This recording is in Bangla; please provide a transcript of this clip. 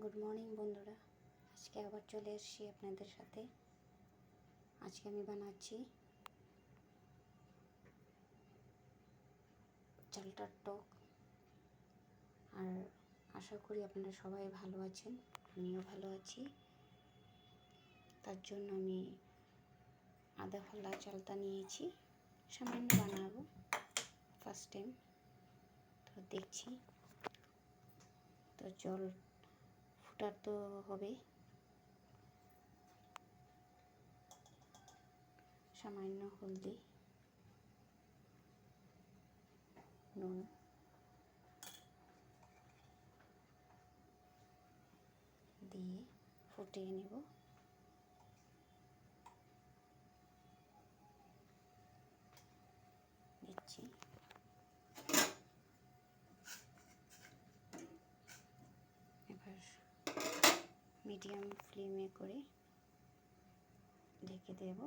গুড মর্নিং বন্ধুরা, আজকে আবার চলে এসেছি আপনাদের সাথে। আজকে আমি বানাচ্ছি চালটার টক। আর আশা করি আপনারা সবাই ভালো আছেন, আমিও ভালো আছি। তার জন্য আমি আধা ফোলা চালটা নিয়েছি, সামান্য বানাবো ফার্স্ট টাইম। তো দেখছি, তো জল ফুটার তো হবে। সামান্য হলদি, নুন, দিয়ে ফুটিয়ে নেব। দিচ্ছি এবার মিডিয়াম ফ্লেমে করে ঢেকে দেব।